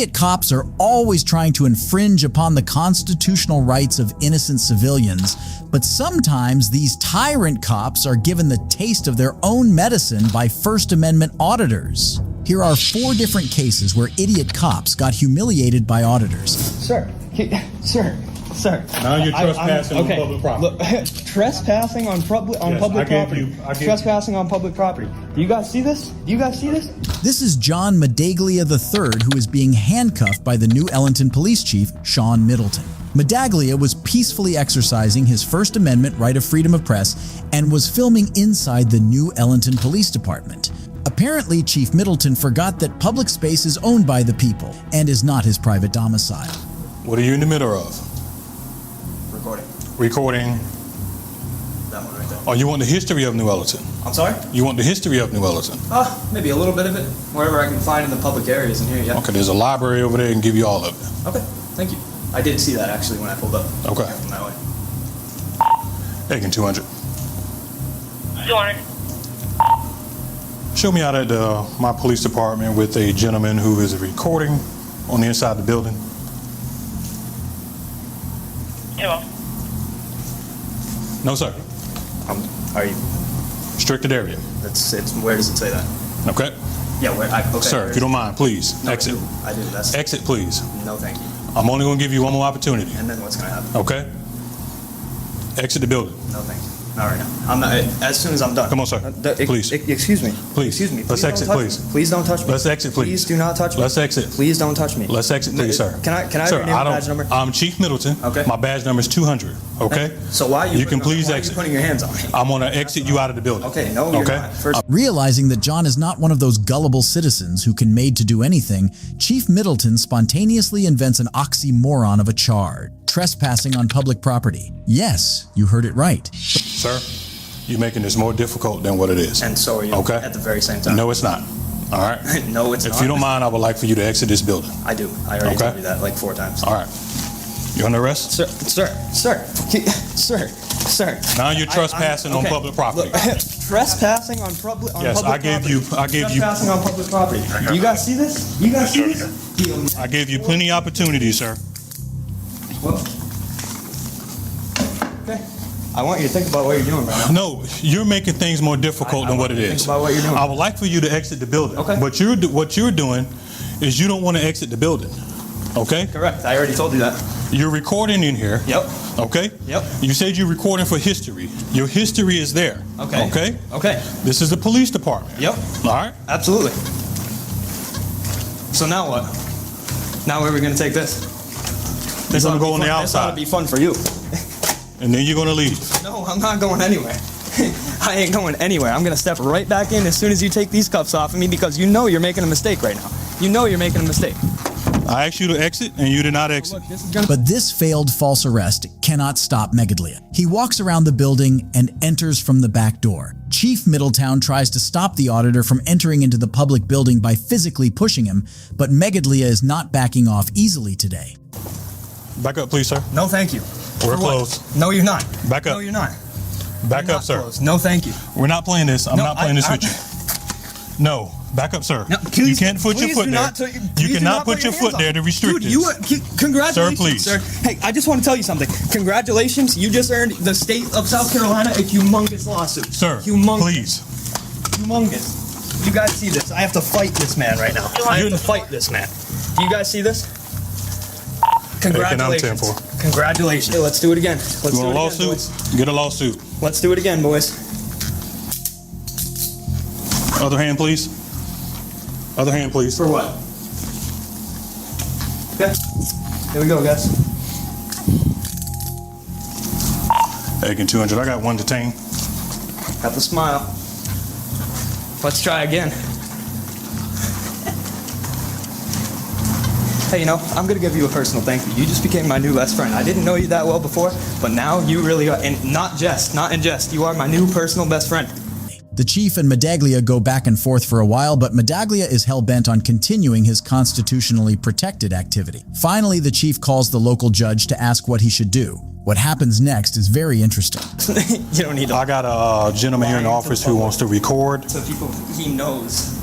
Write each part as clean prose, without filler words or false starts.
Idiot cops are always trying to infringe upon the constitutional rights of innocent civilians, but sometimes these tyrant cops are given the taste of their own medicine by First Amendment auditors. Here are 4 different cases where idiot cops got humiliated by auditors. Sir. Now you're trespassing on public property. Look, trespassing on public property. Trespassing on public property. Do you guys see this? This is John Medaglia III, who is being handcuffed by the new Ellenton Police Chief, Sean Middleton. Medaglia was peacefully exercising his First Amendment right of freedom of press and was filming inside the new Ellenton Police Department. Apparently, Chief Middleton forgot that public space is owned by the people and is not his private domicile. What are you in the middle of? Recording. That one right there. Oh, you want the history of New Ellenton? I'm sorry? You want the history of New Ellenton? Maybe a little bit of it. Wherever I can find in the public areas in here, yeah. Okay, there's a library over there and give you all of it. Okay, thank you. I did see that actually when I pulled up. Okay. From that way. Taking 200. 200. Show me out at my police department with a gentleman who is recording on the inside of the building. Yeah. No, sir. Are you? Restricted area. It's. Where does it say that? Okay. Yeah. Where? Okay. Sir, if you don't mind, please No, exit. I do. That's. Exit, please. No, thank you. I'm only going to give you one more opportunity. And then what's gonna happen? Okay. Exit the building. No, thank you. Not right now. I'm not. As soon as I'm done. Come on, sir. Please. Excuse me. Please. Excuse me. Let's exit, please. Please don't touch me. Let's exit, please. Please do not touch me. Let's exit. Please don't touch me. Let's exit, please, sir. Can I have Sir, your name and badge number? I'm Chief Middleton. Okay. My badge number is 200. Okay. So why are you? You can please why exit. Are you putting your hands on me? I'm going to exit you out of the building. Okay. No, you're Okay. not. First. Realizing that John is not one of those gullible citizens who can made to do anything, Chief Middleton spontaneously invents an oxymoron of a charge: trespassing on public property. Yes, you heard it right. Sir, you're making this more difficult than what it is. And so are you. Okay. At the very same time. No, it's not. All right. No, it's not. If you don't mind, I would like for you to exit this building. I do. I already Okay. told you that like 4 times. All right. You under arrest? Sir. Now you're trespassing on Okay. public property. Look, trespassing on public. Yes, I gave you. Trespassing on public property. Do you guys see this? I gave you plenty of opportunity, sir. Well, okay. I want you to think about what you're doing right now. No, you're making things more difficult than what it is. Think about what you're doing. I would like for you to exit the building. Okay. But what you're doing is you don't want to exit the building. Okay? Correct. I already told you that. You're recording in here. Yep. Okay? Yep. You said you're recording for history. Your history is there. Okay. Okay? Okay. This is the police department. Yep. All right? Absolutely. So now what? Now where are we going to take this? You're going to go on the This ought to outside. be fun for you. And then you're going to leave. No, I'm not going anywhere. I ain't going anywhere. I'm going to step right back in as soon as you take these cuffs off of me because you know you're making a mistake right now. You know you're making a mistake. I asked you to exit, and you did not exit. Look, this is gonna But this failed false arrest cannot stop Medaglia. He walks around the building and enters from the back door. Chief Middletown tries to stop the auditor from entering into the public building by physically pushing him, but Medaglia is not backing off easily today. Back up, please, sir. No, thank you. We're For what? closed. No, you're not. Back up. No, you're not. Back You're up, not sir. closed. No, thank you. We're not playing this. I'm No, not playing this I- with you. No. Back up, sir. No, You can't put your please foot do there. not t- You please do cannot not put your hands foot on there to me. restrict Dude, this. Congratulations, Sir, Hey, I just want to tell you something. Congratulations, you just earned the state of South Carolina a humongous lawsuit. Sir, humongous. please. Humongous. You guys see this? I have to fight this man right now. I have to fight this man. Do you guys see this? Congratulations. for. Congratulations. Hey, let's do it again. Let's You do want it a again, lawsuit? boys. Get a lawsuit. Let's do it again, boys. Other hand, please. Other hand, please. For what? Okay. Here we go, guys. Taking 200. I got one detained. Got the smile. Let's try again. Hey, you know, I'm gonna give you a personal thank you. You just became my new best friend. I didn't know you that well before, but now you really are, and not in jest, you are my new personal best friend. The chief and Medaglia go back and forth for a while, but Medaglia is hell-bent on continuing his constitutionally protected activity. Finally, the chief calls the local judge to ask what he should do. What happens next is very interesting. You don't need to. I got a gentleman here in the office who wants to record. So people, he knows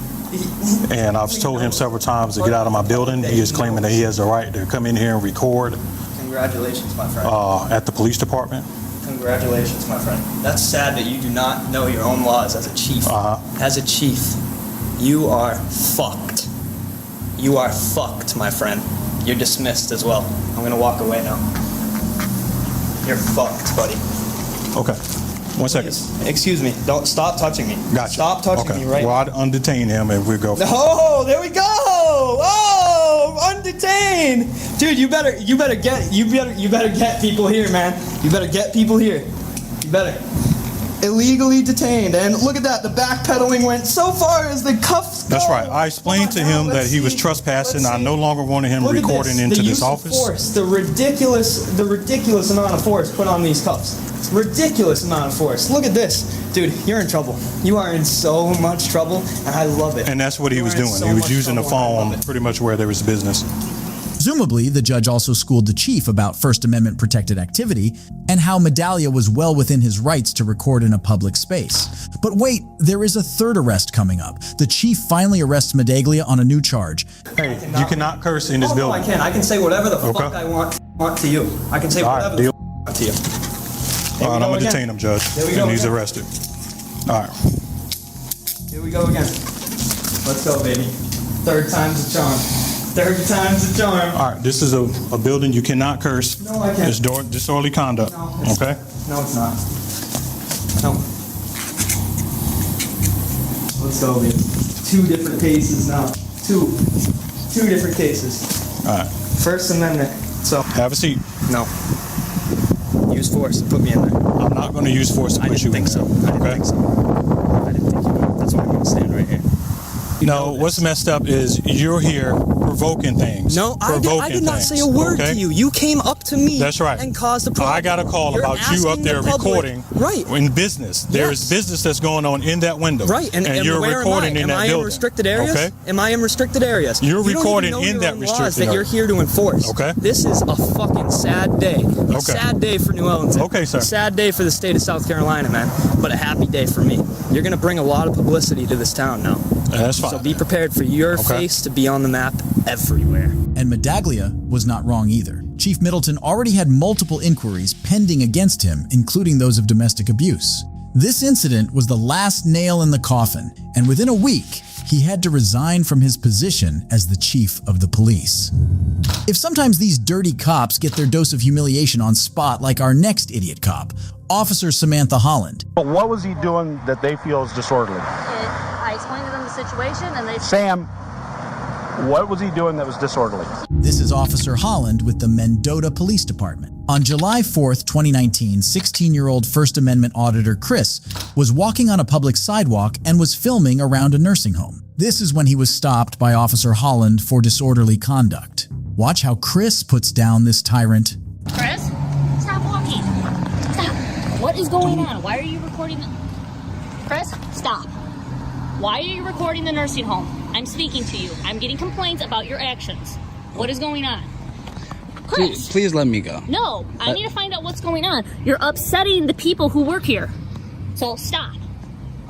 And I've told him several times to get out of my building. He is claiming that he has the right to come in here and record Congratulations, my friend. at the police department. Congratulations, my friend. That's sad that you do not know your own laws as a chief. As a chief, you are fucked. You are fucked, my friend. You're dismissed as well. I'm gonna walk away now. You're fucked, buddy. Okay. 1 second. Excuse me. Don't stop touching me. Gotcha. Stop touching me right Well, I'd undetain him and we'll go. Oh, there we go. Oh, undetained. Dude, you better get people here, man. You better get people here. You better. Illegally detained. And look at that. The backpedaling went so far as the cuffs go. That's right. I explained to him that he was trespassing. I no longer wanted him recording into this office. Force, the ridiculous amount of force put on these cuffs. Ridiculous amount of force. Look at this. Dude, you're in trouble. You are in so much trouble, and I love it. And that's what he was doing. He was using the phone pretty much where there was business. Presumably, the judge also schooled the chief about First Amendment protected activity and how Medaglia was well within his rights to record in a public space. But wait, there is a third arrest coming up. The chief finally arrests Medaglia on a new charge. Hey, you cannot curse in this building. No, I can. I can say whatever the fuck I want to you. I can say whatever the fuck I want to you. All right, I'm going to detain him, Judge, and he's arrested. All right. Here we go again. Let's go, baby. Third time's a charm. Third time's a charm. All right, this is a building you cannot curse. No, I can't. It's disorderly conduct. No, okay? No, it's not. No. Let's go, baby. Two different cases now. Two different cases. All right. First Amendment. So. Have a seat. No. Use force and put me in there. I'm not going to use force to put you in there. I didn't think so. I didn't think you would. That's why I'm going to stand right here. No, what's messed up is you're here provoking things. No, I did not say a word to you. You came up to me. That's right. And caused a problem. I got a call about you up there recording in business. There is business that's going on in that window. Right, and you're where recording in that building. Am I in restricted areas? Okay. Am I in restricted areas? You're recording don't even in know that your laws restricted that you're here to enforce. Okay. This is a fucking sad day. A sad day for New Ellington. Okay, sir. A sad day for the state of South Carolina, man. But a happy day for me. You're going to bring a lot of publicity to this town now. That's fine. So be prepared for your face to be on the map everywhere. And Medaglia was not wrong either. Chief Middleton already had multiple inquiries pending against him, including those of domestic abuse. This incident was the last nail in the coffin, and within a week, he had to resign from his position as the chief of the police. If sometimes these dirty cops get their dose of humiliation on spot like our next idiot cop, Officer Samantha Holland. But what was he doing that they feel is disorderly? I explained to them the situation and they... Sam, what was he doing that was disorderly? This is Officer Holland with the Mendota Police Department. On July 4th, 2019, 16-year-old First Amendment Auditor Chris was walking on a public sidewalk and was filming around a nursing home. This is when he was stopped by Officer Holland for disorderly conduct. Watch how Chris puts down this tyrant. Chris, stop walking. Stop. What is going on? Why are you recording the... Chris, stop. Why are you recording the nursing home? I'm speaking to you. I'm getting complaints about your actions. What is going on? Chris. Please let me go. No, I need to find out what's going on. You're upsetting the people who work here. So stop.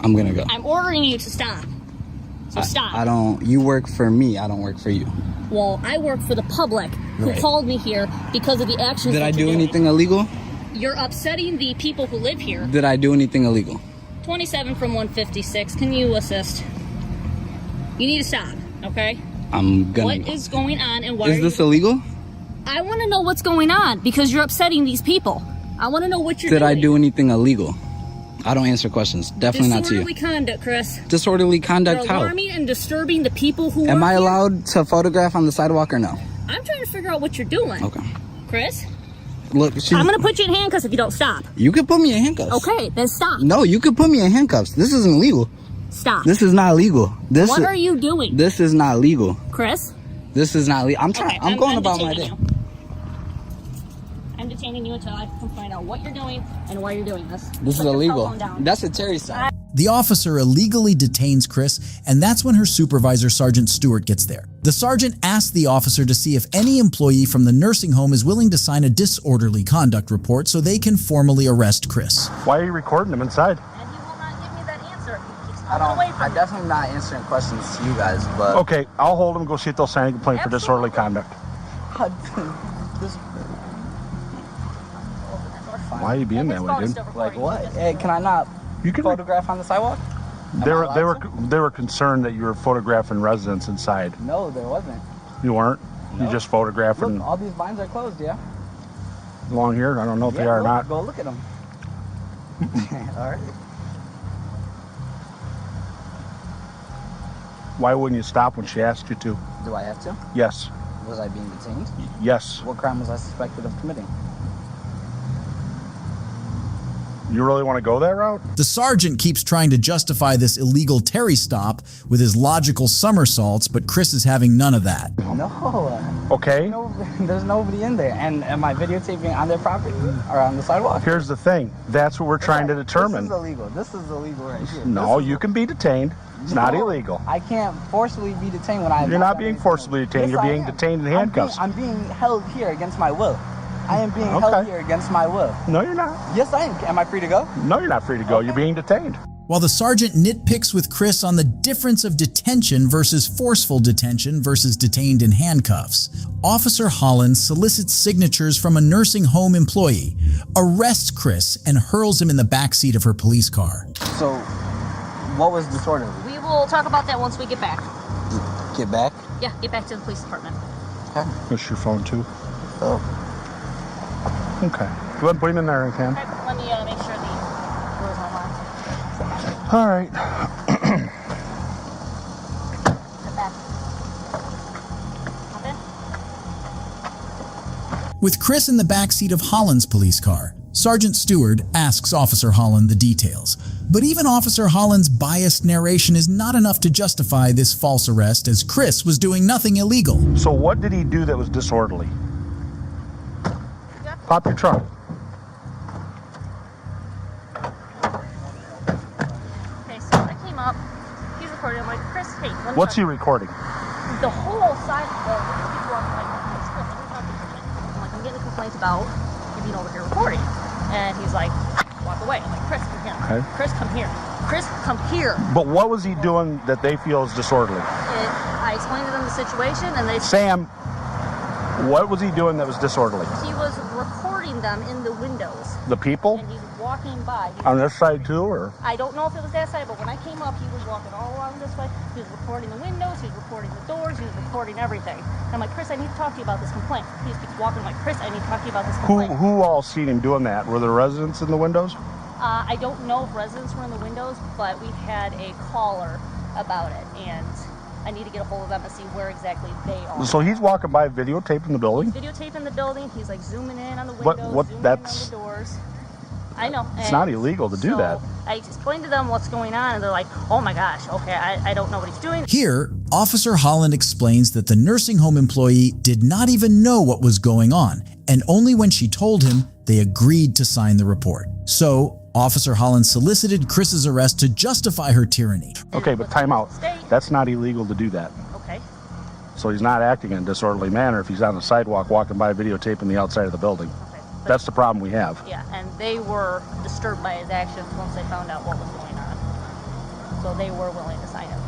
I'm gonna go. I'm ordering you to stop. So stop. I don't, you work for me, I don't work for you. Well, I work for the public who called me here because of the actions Did that I do you're doing. anything illegal? You're upsetting the people who live here. Did I do anything illegal? 27 from 156. Can you assist? You need to stop, okay? I'm gonna What go. is going on and why Is this illegal? I want to know what's going on because you're upsetting these people. I want to know what you're doing. Did I do anything illegal? I don't answer questions. Definitely not to you. Disorderly conduct, Chris. Disorderly conduct You're how? alarming and disturbing the people who Am work I here. allowed to photograph on the sidewalk or no? I'm trying to figure out what you're doing. Okay. Chris, Look, I'm going to put you in handcuffs if you don't stop. You could put me in handcuffs. Okay, then stop. No, you could put me in handcuffs. This isn't legal. Stop. This is not legal. What are you doing? This is not legal. Chris? This is not legal. I'm trying. Okay, I'm going about my day. detaining you. I'm detaining you until I can find out what you're doing and why you're doing this. This is Put your illegal. cell phone down. That's a Terry stop. The officer illegally detains Chris, and that's when her supervisor, Sergeant Stewart, gets there. The sergeant asks the officer to see if any employee from the nursing home is willing to sign a disorderly conduct report so they can formally arrest Chris. Why are you recording him inside? And he will not give me that answer. He keeps I'm definitely not answering questions to you guys, but... Okay, I'll hold him, go see if they'll sign a complaint for disorderly conduct. Why are you being that way, dude? Like what? Hey, can I not photograph on the sidewalk? They were concerned that you were photographing residents inside. No, there wasn't. You weren't? No. You just photographing... Look, all these blinds are closed, yeah? Along here? I don't know if they are or not. Go look at them. All right. Why wouldn't you stop when she asked you to? Do I have to? Yes. Was I being detained? Yes. What crime was I suspected of committing? You really want to go that route? The sergeant keeps trying to justify this illegal Terry stop with his logical somersaults, but Chris is having none of that. No. Okay. There's nobody in there. And am I videotaping on their property or on the sidewalk? Here's the thing. That's what we're trying to determine. This is illegal right here. No, you can be detained. It's not illegal. I can't forcibly be detained when I... You're not being forcibly detained. You're being detained in handcuffs. I'm being held here against my will. I am being held here against my will. No, you're not. Yes, I am. Am I free to go? No, you're not free to go. You're being detained. While the sergeant nitpicks with Chris on the difference of detention versus forceful detention versus detained in handcuffs, Officer Holland solicits signatures from a nursing home employee, arrests Chris, and hurls him in the backseat of her police car. So, what was disorderly? We will talk about that once we get back. Get back? Yeah, get back to the police department. Okay. What's your phone too? Oh. Okay. Go ahead and put him in there, Cam. Okay, let me make sure the door's unlocked. All right. Get back. Okay. With Chris in the backseat of Holland's police car, Sergeant Stewart asks Officer Holland the details. But even Officer Holland's biased narration is not enough to justify this false arrest, as Chris was doing nothing illegal. So what did he do that was disorderly? Pop your trunk. Okay, so I came up. He's recording. I'm like, Chris, hey, let me What's talk he recording? The whole side of the people are like, Chris, let me talk to you. I'm like, I'm getting a complaint about you being over here recording. And he's like, walk away. I'm like, Chris, come here. Okay. Chris, come here. Chris, come here. But what was he doing that they feel is disorderly? I explained to them the situation, and they... Sam, what was he doing that was disorderly? He was recording them in the windows. The people? And he's walking by. On this side too, or? I don't know if it was that side, but when I came up, he was walking all along this way. He was recording the windows, he was recording the doors, he was recording everything. And I'm like, Chris, I need to talk to you about this complaint. He just keeps walking. I'm like, Chris, I need to talk to you about this complaint. Who all seen him doing that? Were there residents in the windows? I don't know if residents were in the windows, but we had a caller about it, and I need to get a hold of them and see where exactly they are. So he's walking by videotaping the building? He's videotaping the building. He's like zooming in on the windows, zooming in on the doors. I know. It's not illegal to do that. I explained to them what's going on, and they're like, oh my gosh, okay, I don't know what he's doing. Here, Officer Holland explains that the nursing home employee did not even know what was going on, and only when she told him, they agreed to sign the report. So, Officer Holland solicited Chris's arrest to justify her tyranny. Okay, but time out. That's not illegal to do that. Okay. So he's not acting in a disorderly manner if he's on the sidewalk walking by videotaping the outside of the building. Okay. That's the problem we have. Yeah, and they were disturbed by his actions once they found out what was going on. So they were willing to sign it.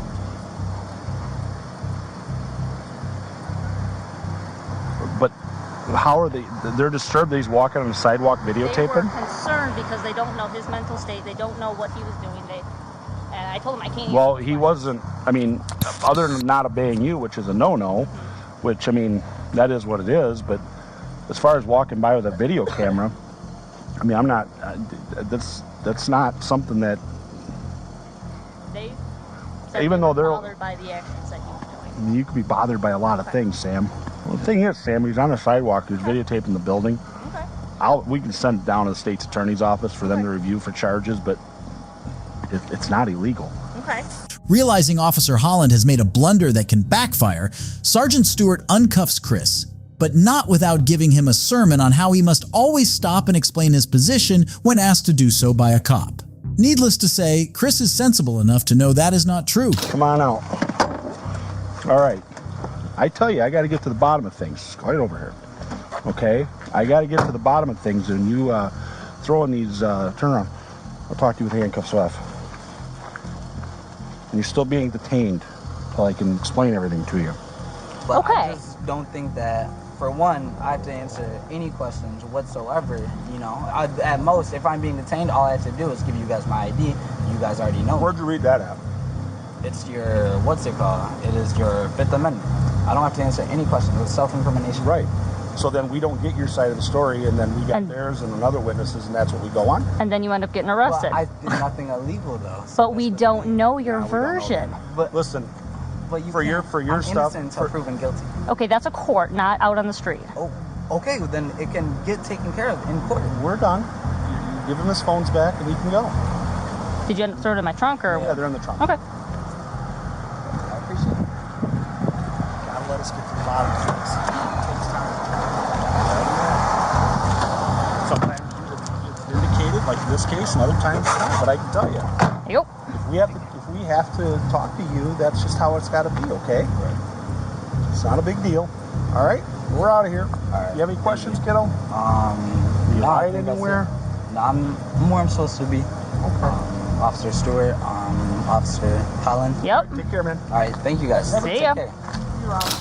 But how are they? They're disturbed that he's walking on the sidewalk videotaping? They were concerned because they don't know his mental state. They don't know what he was doing. And I told him I can't. Well, he wasn't, I mean, other than not obeying you, which is a no-no, which, I mean, that is what it is, but as far as walking by with a video camera, I mean, I'm not, that's not something that... They even though they're bothered by the actions that he was doing. I mean, you could be bothered by a lot of things, Sam. Well, the thing is, Sam, he's on the sidewalk, he's videotaping the building. Okay. We can send it down to the state's attorney's office for them to review for charges, but it's not illegal. Okay. Realizing Officer Holland has made a blunder that can backfire, Sergeant Stewart uncuffs Chris, but not without giving him a sermon on how he must always stop and explain his position when asked to do so by a cop. Needless to say, Chris is sensible enough to know that is not true. Come on out. All right. I tell you, I got to get to the bottom of things. Go right over here. Okay? I got to get to the bottom of things, and you throw in these, turn around. I'll talk to you with handcuffs off. and you're still being detained till I can explain everything to you. But Okay. I just don't think that, for one, I have to answer any questions whatsoever. You know, at most, if I'm being detained, all I have to do is give you guys my ID. You guys already know. Where'd you read that at? It's your, what's it called? It is your Fifth Amendment. I don't have to answer any questions. It's self-incrimination. Right. So then we don't get your side of the story, and then we get And- theirs and another witnesses, and that's what we go on. And then you end up getting Well, arrested. I did nothing illegal though. So But we that's the don't thing. know your No, we don't know version. But, Listen, but you for your- can't- for your I'm stuff- innocent until proven guilty. Okay, that's a court, not out on the street. Oh, okay. Well, then it can get taken care of in court. we're done. You give him his phones back, and he can go. Did you throw it in my trunk or? Yeah, they're in the trunk. Okay. I appreciate it. Gotta let us get to the bottom of this. It takes time. Sometimes it's vindicated, like this case, and other times it's not. But I can tell you, Yep. if we have to talk to you, that's just how it's got to be. Okay? It's not a big deal. All right, we're out of here. All right. You have any questions, kiddo? You No, I hide think that's anywhere? it. No, I'm where I'm supposed to be. Okay. Officer Stewart, Officer Cullen. Yep. Take care, man. All right, thank you guys. See Take ya. care.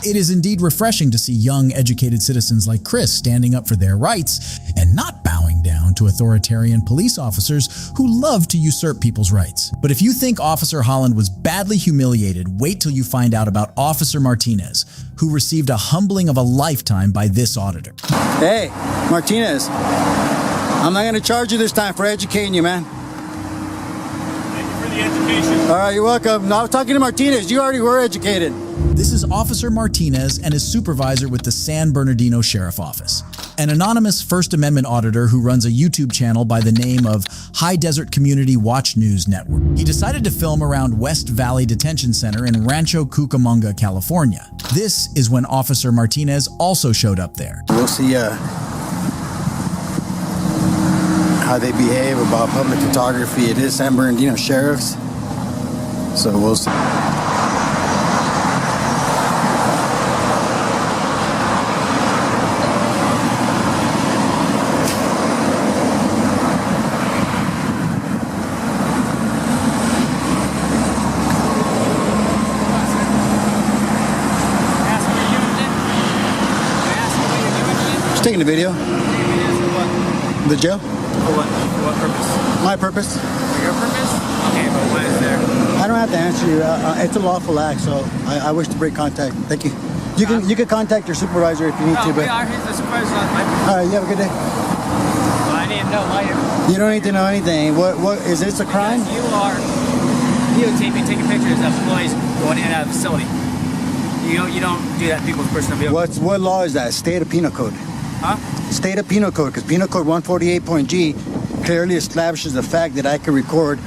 It is indeed refreshing to see young, educated citizens like Chris standing up for their rights and not bowing down to authoritarian police officers who love to usurp people's rights. But if you think Officer Holland was badly humiliated, wait till you find out about Officer Martinez, who received a humbling of a lifetime by this auditor. Hey, Martinez, I'm not going to charge you this time for educating you, man. Thank you for the education. All right, you're welcome. No, I was talking to Martinez. You already were educated. This is Officer Martinez and his supervisor with the San Bernardino Sheriff Office, an anonymous First Amendment auditor who runs a YouTube channel by the name of High Desert Community Watch News Network. He decided to film around West Valley Detention Center in Rancho Cucamonga, California. This is when Officer Martinez also showed up there. We'll see how they behave about public photography. It is San Bernardino Sheriff's, so we'll see. Just taking the video. The jail? For what purpose? My purpose. For your purpose? Okay, but what is there? I don't have to answer you. It's a lawful act, so I wish to break contact. Thank you. You can contact your supervisor if you need to. No, But we are. He's the supervisor on my. all right, you have a good day. Well, I need to know why you're. You don't need to know anything. What is this a crime? You are videotaping, taking pictures of employees going in and out of the facility. You don't do that in people's personal vehicles. What law is that? State of Penal Code. Huh? State of Penal Code, because Penal Code 148.g clearly establishes the fact that I can record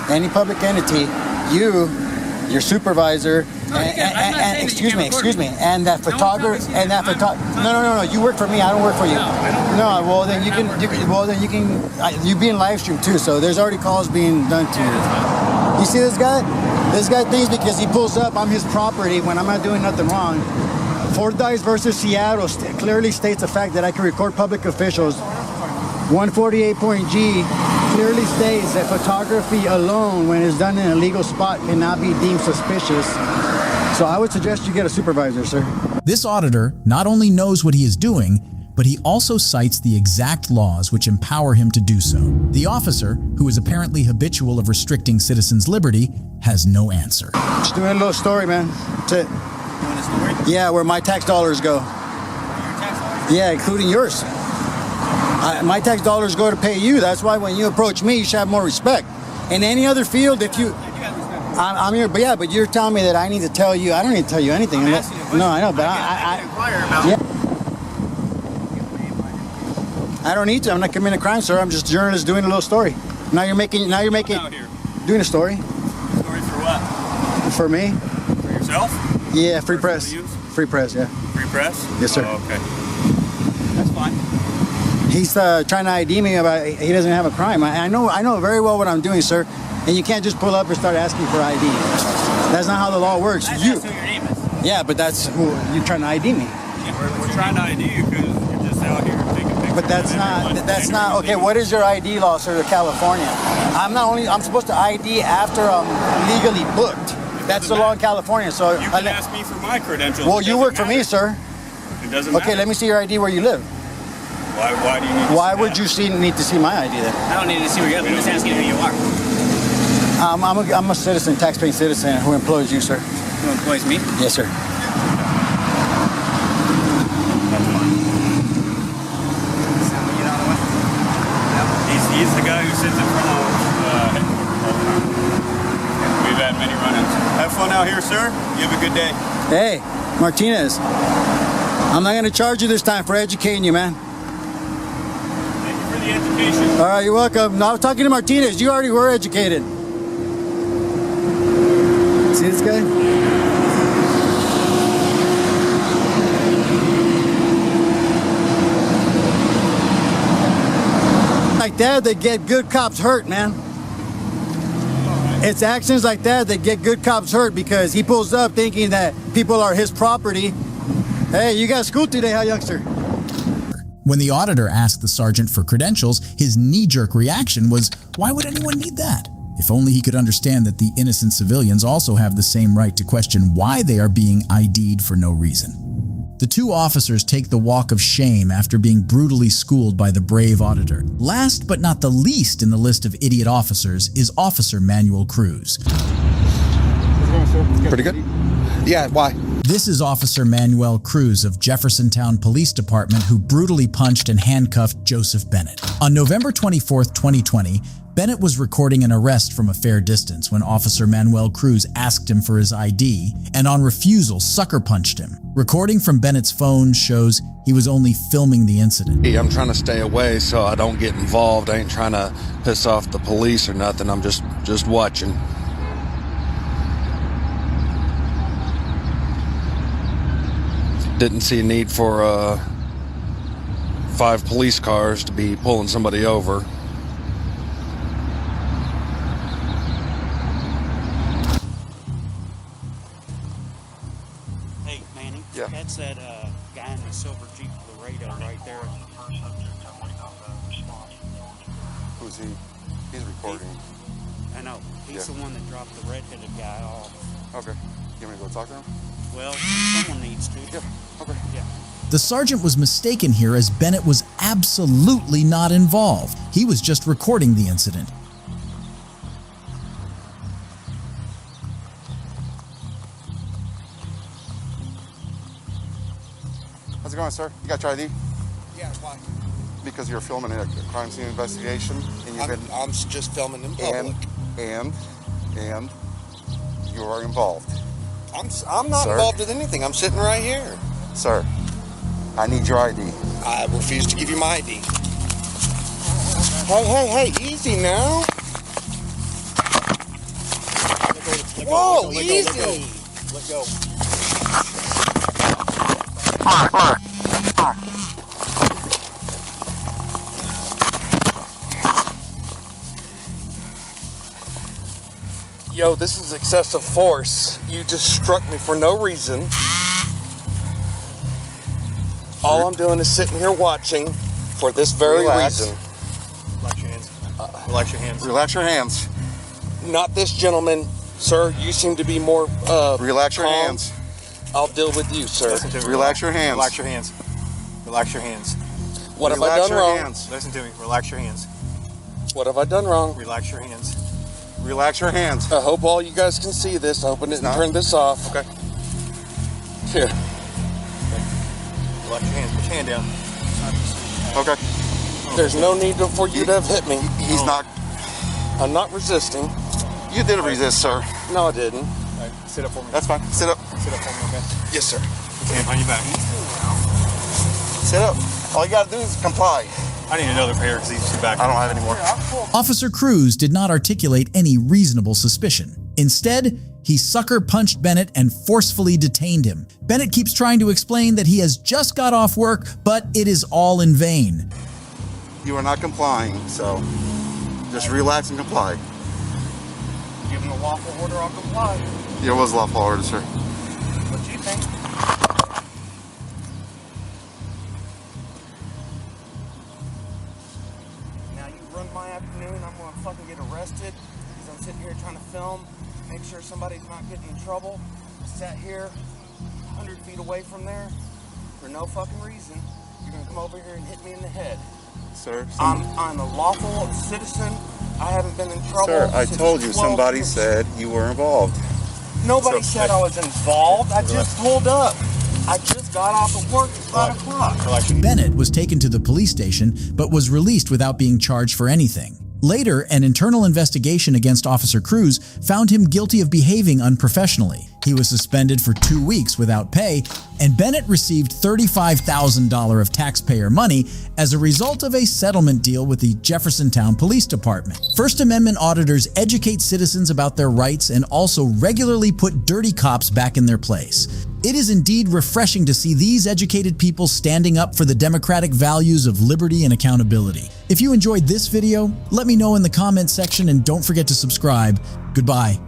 any public entity, you, your supervisor, No, you can't. I'm not saying that you excuse can't me, record excuse me, and that No one's photographer, talking to and that you. photographer. No. You work for me. I don't work for you. No, I don't work No, for you. well then I'm not working for you being live streamed too. So there's already calls being done to you. You see this guy? This guy thinks because he pulls up, I'm his property when I'm not doing nothing wrong. Fordyce versus Seattle clearly states the fact that I can record public officials. 148.g clearly states that photography alone, when it's done in a legal spot, cannot be deemed suspicious. So I would suggest you get a supervisor, sir. This auditor not only knows what he is doing, but he also cites the exact laws which empower him to do so. The officer, who is apparently habitual of restricting citizens' liberty, has no answer. Just doing a little story, man. That's it. Doing a story? Yeah, where my tax dollars go. Your tax dollars? Yeah, including yours. My tax dollars go to pay you. That's why when you approach me, you should have more respect. In any other field, if you... I'm here, but yeah, but you're telling me that I need to tell you. I don't need to tell you anything. I'm asking you a question. No, I know, but I can inquire about yeah. I don't need to. I'm not committing a crime, sir. I'm just a journalist doing a little story. Now you're making out here. doing a story Story for what? for me. For yourself? Yeah, free press. Personal use? Free press, yeah. Free press? Yes, sir. Oh, okay. That's fine. He's trying to ID me about he doesn't have a crime. I know very well what I'm doing, sir. And you can't just pull up and start asking for ID. That's not how the law works. That's who your name is. Yeah, but that's who you're trying to ID me. Yeah, we're trying to ID you because you're just out here taking pictures. But that's not, okay, what is your ID law, sir, of California? I'm supposed to ID after I'm legally booked. That's the law in California, so. You can ask me for my credentials. Well, you work for me, sir. It doesn't matter. Okay, let me see your ID where you live. Why do you need to Why see would that? you need to see my ID then? I don't need to see where you live. I'm just asking who you are. I'm a citizen, taxpaying citizen who employs you, sir. Who employs me? Yes, sir. He's the guy who sits in front of headquarters all the time. We've had many run-ins. Have fun out here, sir. You have a good day. Hey, Martinez. I'm not going to charge you this time for educating you, man. Thank you for the education. All right, you're welcome. No, I was talking to Martinez. You already were educated. See this guy? Like that get good cops hurt, man. It's actions like that get good cops hurt because he pulls up thinking that people are his property. Hey, you got school today, huh, youngster? When the auditor asked the sergeant for credentials, his knee-jerk reaction was, why would anyone need that? If only he could understand that the innocent civilians also have the same right to question why they are being ID'd for no reason. The two officers take the walk of shame after being brutally schooled by the brave auditor. Last but not the least in the list of idiot officers is Officer Manuel Cruz. Pretty good? Yeah, why? This is Officer Manuel Cruz of Jeffersontown Police Department who brutally punched and handcuffed Joseph Bennett. On November 24, 2020, Bennett was recording an arrest from a fair distance when Officer Manuel Cruz asked him for his ID and on refusal sucker punched him. Recording from Bennett's phone shows he was only filming the incident. I'm trying to stay away so I don't get involved. I ain't trying to piss off the police or nothing. I'm just watching. Didn't see a need for 5 police cars to be pulling somebody over. Hey, Manny. Yeah. That's that guy in the silver Jeep Laredo right there. Who's he? He's recording. I know. He's the one that dropped the red-headed guy off. Okay. You want me to go talk to him? Well, someone needs to. Yeah. Okay. Yeah. The sergeant was mistaken here as Bennett was absolutely not involved. He was just recording the incident. How's it going, sir? You got your ID? Yeah, why? Because you're filming a crime scene investigation, and you've been. I'm just filming in public. And you are involved. I'm not Sir? involved with anything. I'm sitting right here. Sir, I need your ID. I refuse to give you my ID. Hey, easy now. Whoa, easy. Let go. Yo, this is excessive force. You just struck me for no reason. All I'm doing is sitting here watching for this very reason. Relax your hands. Relax your hands. Relax your hands. Not this gentleman, sir. You seem to be more Relax your calm. hands. I'll deal with you, sir. Listen to me. Relax your hands. Relax your hands. Relax your hands. What have I Relax done your wrong? hands. Listen to me. Relax your hands. What have I done wrong? Relax your hands. Relax your hands. I hope all you guys can see this. I hope I didn't turn this off. Okay. Here. Relax your hands. Put your hand down. Okay. There's no need for you to have hit me. He's not. I'm not resisting. You did resist, sir. No, I didn't. All right, sit up for me. That's fine. Sit up. Sit up for me, okay? Yes, sir. Put your hand on your back. Sit up. All you gotta do is comply. I need another pair because these two back. I don't have any more. Officer Cruz did not articulate any reasonable suspicion. Instead, he sucker punched Bennett and forcefully detained him. Bennett keeps trying to explain that he has just got off work, but it is all in vain. You are not complying, so just relax and comply. Given a lawful order, I'll comply. There was lawful order, sir. What do you think? afternoon, I'm gonna fucking get arrested because I'm sitting here trying to film, make sure somebody's not getting in trouble. I sat here 100 feet away from there for no fucking reason. You're gonna come over here and hit me in the head. Sir, I'm a lawful citizen. I haven't been in trouble. Sir, I since told you 12 somebody years. said you were involved. Nobody said I was involved. I just pulled up. I just got off of work at 5 o'clock. Bennett was taken to the police station but was released without being charged for anything. Later, an internal investigation against Officer Cruz found him guilty of behaving unprofessionally. He was suspended for 2 weeks without pay, and Bennett received $35,000 of taxpayer money as a result of a settlement deal with the Jeffersontown Police Department. First Amendment auditors educate citizens about their rights and also regularly put dirty cops back in their place. It is indeed refreshing to see these educated people standing up for the democratic values of liberty and accountability. If you enjoyed this video, let me know in the comments section and don't forget to subscribe. Goodbye.